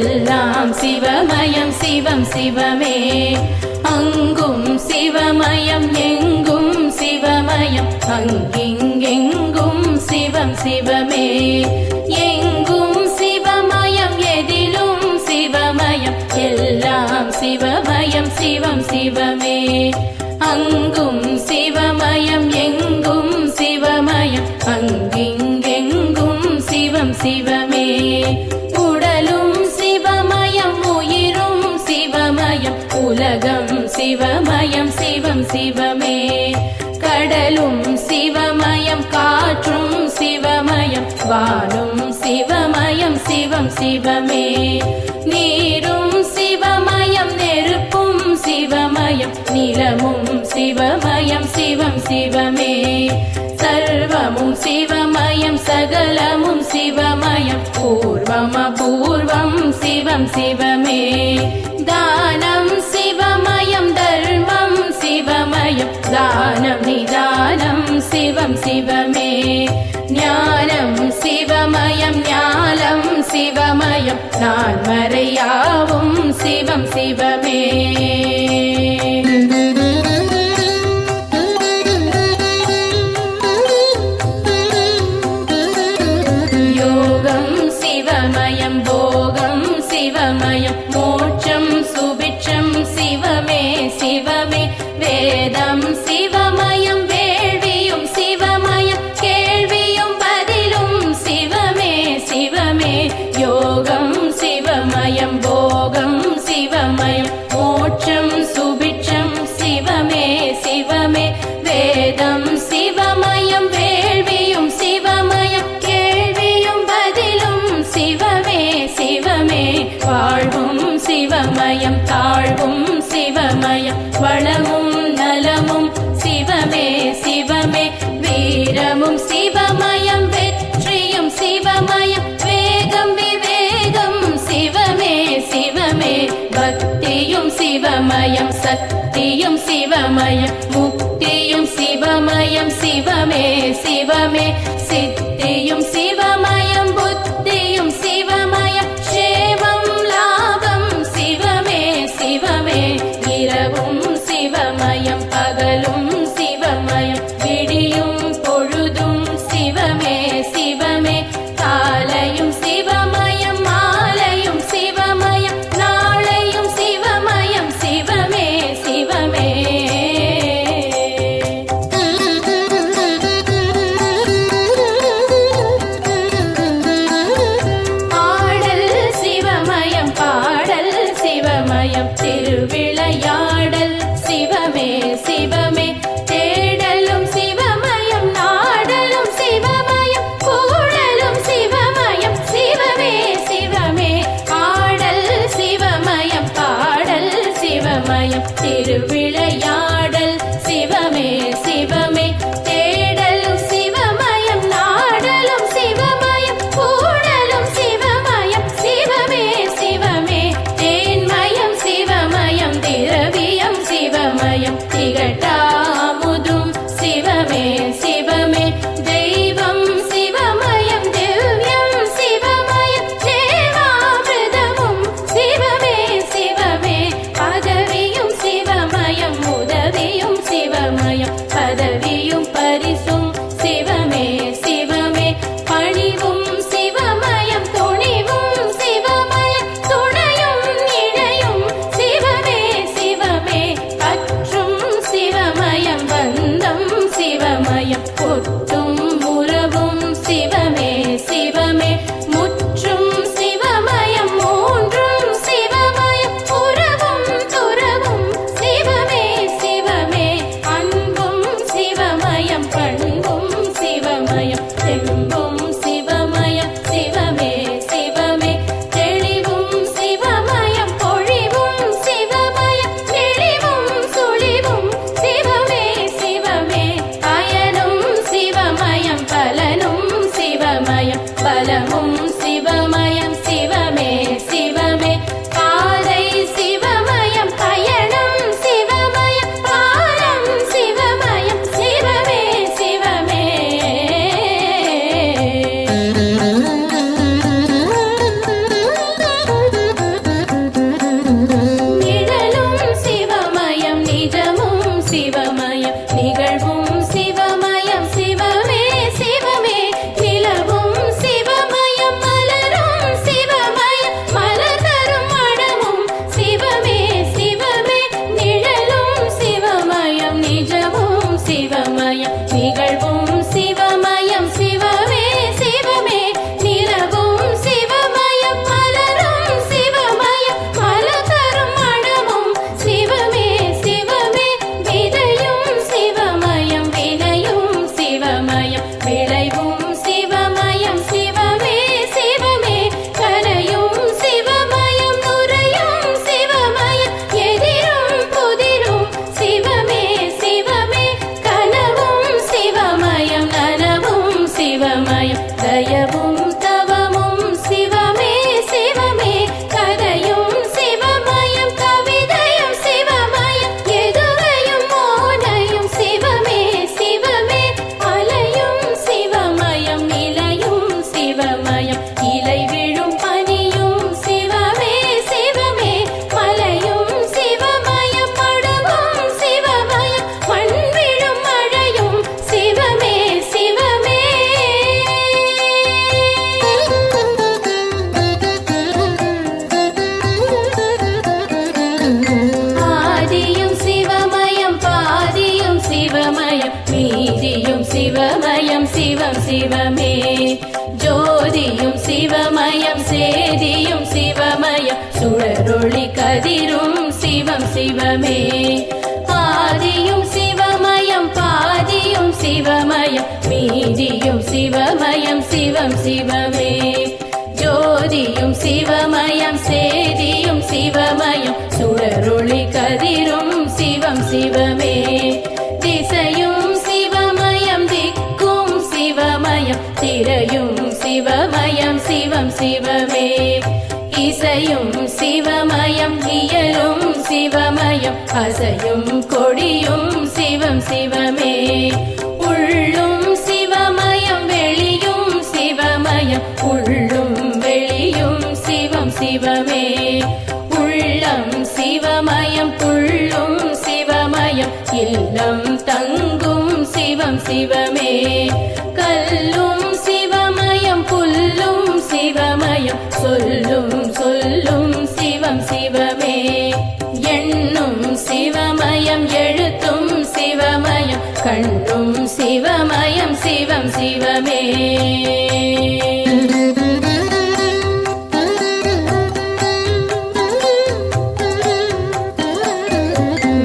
எல்லாம் சிவமயம் சிவம் சிவமே. அங்கும் சிவமயம் எங்கும் சிவமயம் அங்கிங்கெங்கும் சிவம் சிவமே. எங்கும் சிவமயம் எதிலும் சிவமயம் எல்லாம் சிவமயம் சிவம் சிவமே. அங்கும் சிவமயம் எங்கும் சிவமயம் அங்கிங்கெங்கும் சிவம் சிவமே. உடலும் சிவமயம் உயிரும் சிவமயம் உலகம் சிவமயம் சிவம் சிவமே. கடலும் சிவமயம் காற்றும் சிவமயம் வானும் சிவமயம் சிவம் சிவமே. நீரும் சிவமயம் நெருப்பும் சிவமயம் நிலமும் சிவமயம் சிவம் சிவமே. சர்வமும் சிவமயம் சகலமும் சிவமயம் பூர்வம் அபூர்வம் சிவம் சிவமே. தானம் சிவமயம் தர்மம் சிவமயம் தானம் நிதானம் சிவம் சிவமே. ஞானம் சிவமயம் ஞானம் சிவமயம் நான்மறையாவும் சிவம் சிவமே. யோகம் சிவமயம் போகம் சிவமயம் மோட்சம் சுபிட்சம் சிவமே சிவமே. வேதம் சிவமயம் வேள்வியும் சிவமயம் கேள்வியும் பதிலும் சிவமே சிவமே. யோகம் சிவமயம் போகம் சிவமயம் மோட்சம் சுபிட்சம் சிவமே சிவமே. வேதம் சிவமயம் வேள்வியும் சிவமயம் கேள்வியும் பதிலும் சிவமே சிவமே. வாழ்வும் சிவமயம் தாழ்வும் சிவமயம் வளமும் நலமும் சிவமே சிவமே. வீரமும் சிவமயம் வெற்றியும் சிவமயம் வேகம் விவேகம் சிவமே சிவமே. பக்தியும் சிவமயம் சக்தியும் சிவமயம் முக்தியும் சிவமயம் சிவமே சிவமே. சித்தியும் சிவமயம் புத்தியும் சிவமயம் சேவம் லாபம் சிவமே சிவமே. இரவும் சிவமயம் பகலும் சிவமயம் விடியும் பொழுதும் சிவமே சிவமே. காலையும் சிவமயம் மாலையும் சிவமயம் நாளையும் சிவமயம் சிவமே சிவமே. ஆடல் சிவமயம் பாடல் சிவமயம் திருவிளையாடல் சிவமே சிவமே. தேடலும் சிவமயம் நாடலும் சிவமயம் கூடலும் சிவமயம் சிவமே சிவமே. ஆடல் சிவமயம் பாடல் சிவமயம் திருவிளையாடல் சிவமே சிவமே. தேடலும் சிவமயம் நாடலும் சிவமயம் கூடலும் சிவமயம் சிவமே சிவமே. தேன்மயம் சிவமயம் திரவியம் சிவமயம் திகட்டாமுதும் சிவமே சிவமே. தெய்வம் சிவமயம் திவ்யம் சிவமயம் தேவாமிர்தமும் சிவமே சிவமே. பதவியும் சிவமயம் சிவம் சிவமே ஜோதியும் சிவமயம் சேதியும் சிவமயம் சுடரொளி கதிரும் சிவம் சிவமே ஆதியும் சிவமயம் பாதியும் சிவமயம் மீதியும் சிவமயம் சிவம் சிவமே ஜோதியும் சிவமயம் சேதியும் சிவமயம் சுடரொளி கதிரும் சிவம் சிவமே திசையும் சிவமயம் திக்கும் சிவமயம் திரையும் சிவமயம் சிவம் சிவமே இசையும் சிவமயம் இயலும் சிவமயம் அசையும் கொடியும் சிவம் சிவமே உள்ளும் சிவமயம் வெளியும் சிவமயம் உள்ளும் வெளியும் சிவம் சிவமே உள்ளம் சிவமயம் புள்ளும் சிவமயம் இல்லம் தங்கும் சிவம் சிவமே கல்லும் சிவமயம் புல்லும் சிவமயம் சொல்லும் சொல்லும் சிவம் சிவமே எண்ணும் சிவமயம் எழுத்தும் சிவமயம் கண்ணும் சிவமயம் சிவம் சிவமே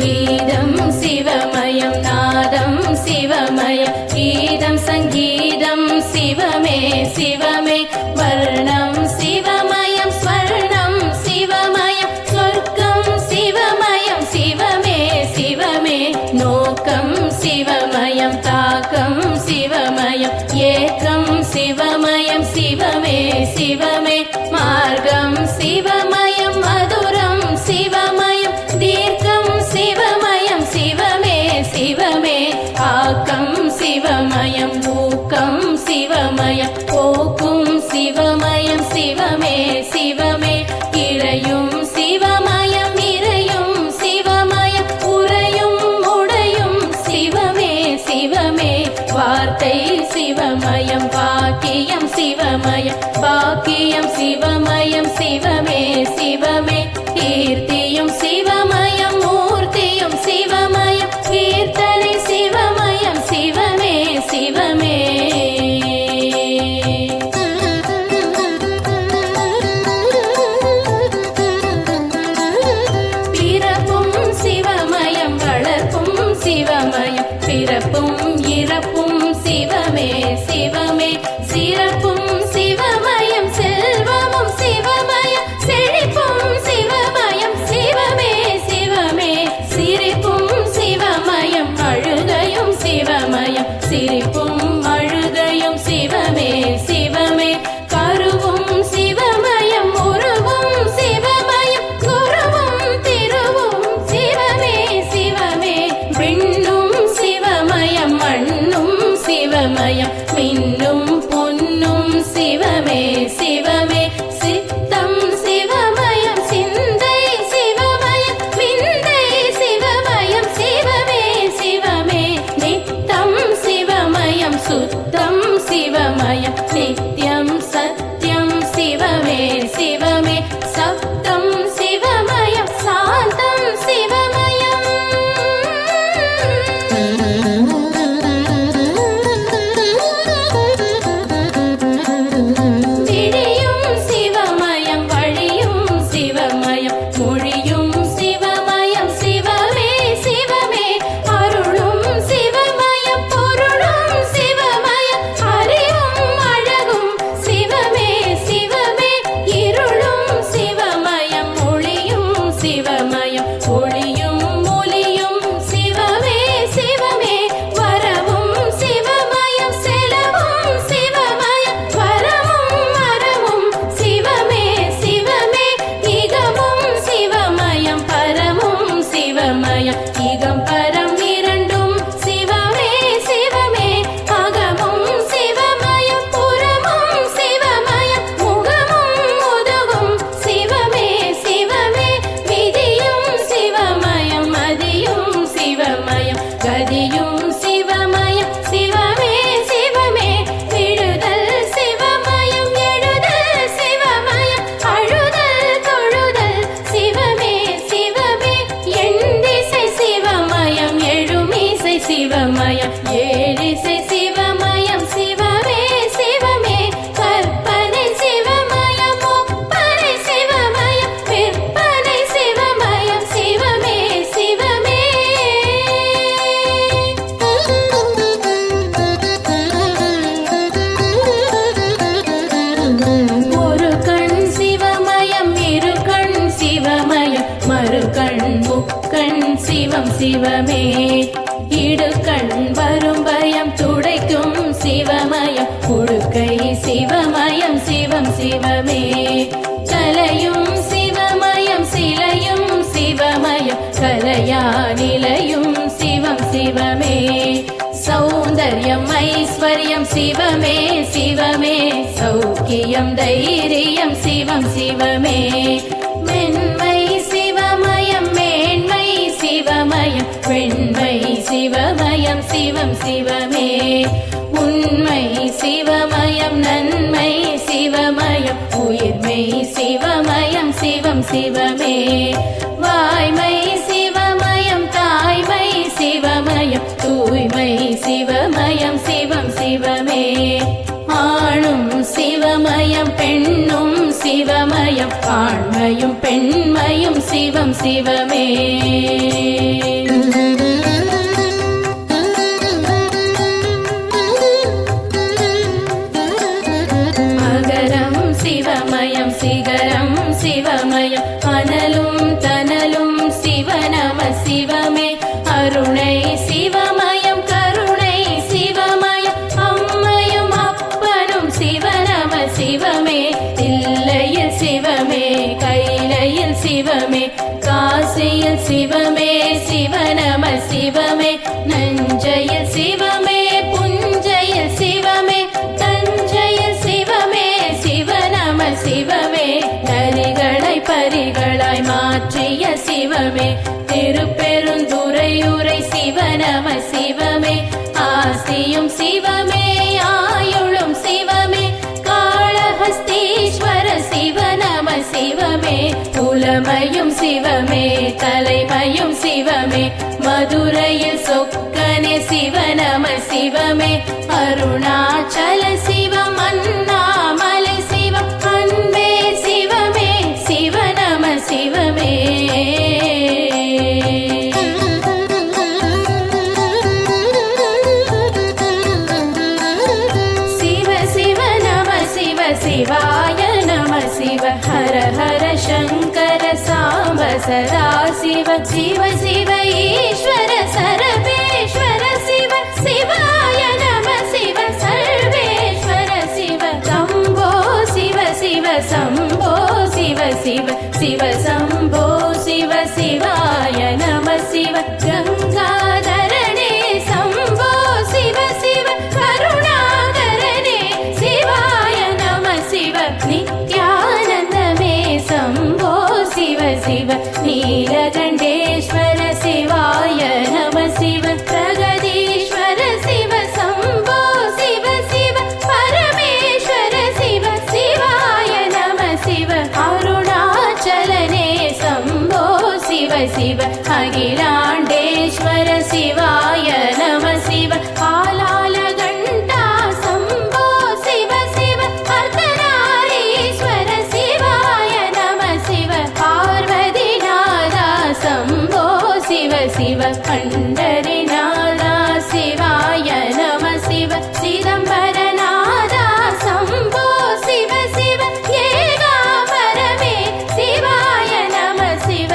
கீதம் சிவமயம் நாதம் சிவமயம் கீதம் சங்கீதம் சிவமே சிவமே வர்ணம் சிவமயம் ஸ்வர்ணம் சிவமயம் சொர்க்கம் சிவமயம் சிவமே சிவமே நோக்கம் சிவமயம் தாக்கம் சிவமயம் ஏக்கம் சிவமயம் சிவமே சிவமே மார்க்கம் சிவமயம் மதுரம் சிவமயம் தீர்க்கம் சிவமயம் சிவமே சிவமே ஆக்கம் சிவமயம் ஊக்கம் சிவமயம் போக்கும் சிவமயம் சிவமே சிவமே இறையும் சிவமயம் இறையும் சிவமயம் உறையும் உடையும் சிவமே சிவமே வார்த்தை சிவமயம் பாக்கியம் சிவமயம் பாக்கியம் சிவமயம் சிவமே சிவமே கீர்த்தியும் சிவமயம் மூர்த்தியும் சிவமயம் கீர்த்தனை சிவமயம் சிவமே சிவமே பிறப்பும் சிவமயம் வளர்ப்பும் சிவமயம் பிறப்பும் இறப்பும் சிவமே சிவமே சிறப்பும் சிவமயம் செல்வமும் சிவமயம் செழிப்பும் சிவமயம் சிவம் சிவமே இடுக்கண் வரும் பயம் துடைக்கும் சிவமயம் உடுக்கை சிவமயம் சிவம் சிவமே கலையும் சிவமயம் சிலையும் சிவமயம் கலையா நிலையும் சிவம் சிவமே சௌந்தர்யம் ஐஸ்வர்யம் சிவமே சிவமே சௌக்கியம் தைரியம் சிவம் சிவமே மென்மை சிவமயம் மேன்மை சிவமயம் வெண்மை சிவமயம் சிவம் சிவமே உண்மை சிவமயம் நன்மை சிவமயம் உயிர்மை சிவமயம் சிவம் சிவமே வாய்மை சிவமயம் தாய்மை சிவமயம் தூய்மை சிவமயம் சிவம் சிவமே ஆணும் சிவமயம் பெண்ணும் சிவமயம் ஆண்மையும் பெண்மையும் சிவம் சிவமே அகரம் சிவமயம் சிகரம் சிவமயம் அனலும் தனலும் சிவநம சிவமே அருணை சிவமயம் கருணை சிவமயம் அம்மையும் அப்பனும் சிவநம சிவமே தில்லையில் சிவமே கைலையில் சிவமே காசியில் சிவமே சிவநம சிவமே நஞ்சையில் சிவமே புஞ்சையில் சிவமே தஞ்சையில் சிவமே சிவநம சிவமே நரிகளை பரிகளாய் மாற்றிய சிவமே திருப்பெருந்துறையுரை சிவநம சிவமே ஆசியும் சிவமே ஆயுளும் சிவமே காளஹஸ்தீஸ்வர சிவநம சிவமே புலமையும் சிவமே தலைமையும் சிவமே மதுரையில் சொக்கனே சிவநம சிவமே அருணாச்சல சிவம் அண்ணாமலை சிவம் அன்பே சிவமே சிவநம சிவமே சிவாய நம சிவ ஹர ஹர சங்கர சாம்ப சதா சிவ சிவ சிவ ஈஸ்வர சரபேஸ்வர சிவ சிவாய நம சிவ சர்வேஸ்வர சிவ சம்போ சிவ சிவ சம்போ சிவ சிவ சிவ சம்போ சிவ சிவாய நம சிவ கங்காதரணே சம்போ சிவ சிவ கருணாகரனே சிவாய நம சிவ நித்யானந்தமே சம்போ சிவ சிவ நீலகண்டேஸ்வர சிவாய நம சிவ பிரகதீஸ்வர சிவ சம்போ சிவ சிவ பரமேஸ்வர சிவ சிவாய நம சிவ அருணாச்சலனே சம்போ சிவ சிவ அகிலாண்டேஸ்வர சிவாய நம சிவ ஆலாலகண்டா சம்போ சிவ சிவ அர்த்தநாரீஸ்வர சிவாய நம சிவ பார்வதிநாதா சம்போ சிவ சிவ பண்டரிநாதா சிவாய நம சிவ சிதம்பரநாதா சம்போ சிவ சிவ ஏகாம்பரமே சிவாய நம சிவ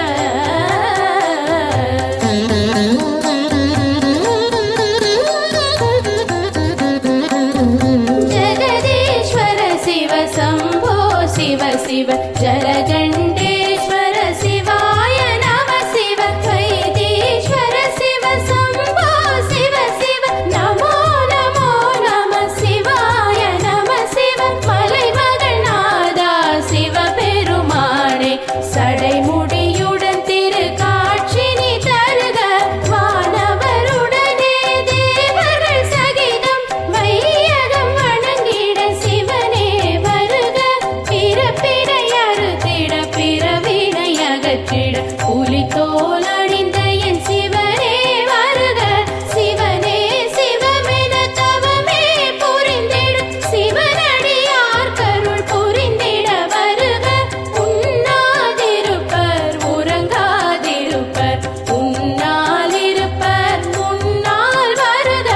ஜகதீஸ்வர சிவ சம்போ சிவ சிவ ஜலகண்டேஸ்வர சிவாய நம சிவ வைத்தீஸ்வர சிவ சம்போ சிவ சிவ நமோ நமோ நம சிவாய நம சிவ மலைமகள்நாதா சிவ பெருமானே சடைமுடியுடன் திரு காட்சி நீ தருக வானவருடனே தேவர்கள் சகிதம் வையகம் வணங்கிட சிவனே வருக பிறப்பினை அறுத்திட பிறவினை அகற்றிட புலித்தோல் அணிந்த என் சிவனே வருக சிவனே சிவமென தவமே புரிந்திடும் சிவனடியார் கருள் புரிந்திட வருக உண்ணாதிருப்பர் உறங்காதிருப்பர் உன்னால் இருப்பர் முன்னால் வருக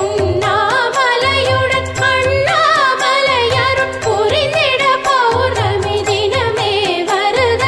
உண்ணாமலையுடன் அண்ணாமலையருள் புரிந்திட பௌர்ணமி தினமே வருக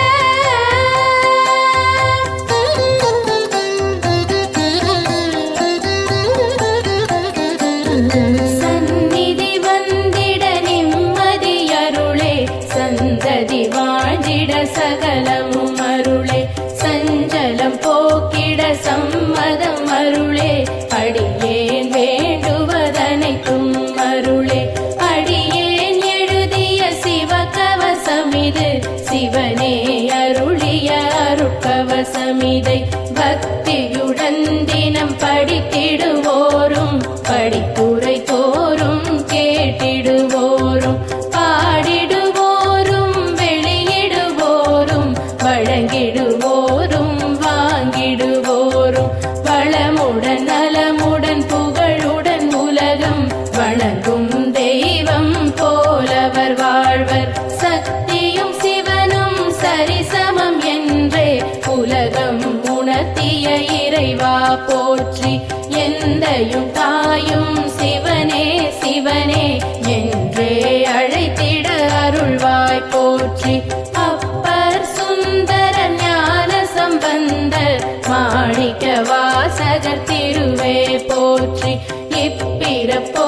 சகலமும் அருளே சஞ்சலம் போக்கிட சம்மதம் அருளே அடியேன் வேண்டுவதனைத்தும் அருளே அடியேன் எழுதிய சிவகவசமிது சிவனே அருளிய அருட்கவசமிதை பக்தியுடன் தினம் படித்திடுவோரும் படிப்புரை தோறும் கேட்டிடுவோரும் பாடிடுவோரும் வெளியிடுவோரும் வழங்கிடுவோரும் வாங்கிடுவோரும் வளமுடன் நலமுடன் புகழுடன் உலகம் வணங்கும் தெய்வம் போலவர் வாழ்வர் சக்தியும் சிவனும் சரிசமம் என்றே உலகம் உணர்த்திய இறைவா போற்றி எந்தையும் தாயும் சிவனே சிவனே என்றே அழைத்திட அருள்வாய் போற்றி அப்பர் சுந்தர ஞான சம்பந்தர் மாணிக்க வாசகர் திருவே போற்றி இப்பிறப்போ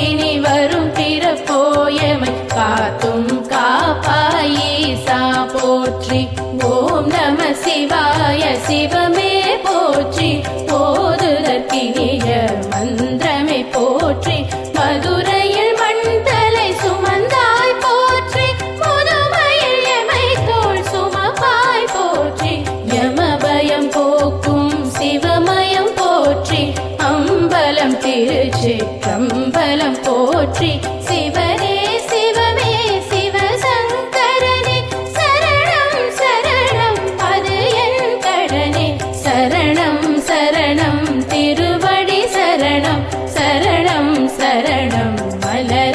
இனி வரும் பிறப்போயமை காத்தும் காப்பாயீசா போற்றி ஓம் நம சிவாய சிவமே போற்றி போதுதற்கினிய மந்திரமே போற்றி மதுரையில் மண்தலை சுமந்தாய் போற்றி முதுமையில் எமை தோள் சுமப்பாய் போற்றி யமபயம் போக்கும் சிவமயம் போற்றி அம்பலம் திருச்சிற்றம்பலம் போற்றி சிவனே சிவமே சிவசங்கரனே சரணம் சரணம் அது என் கடனே சரணம் சரணம் திருவடி சரணம் சரணம் சரணம் மலர்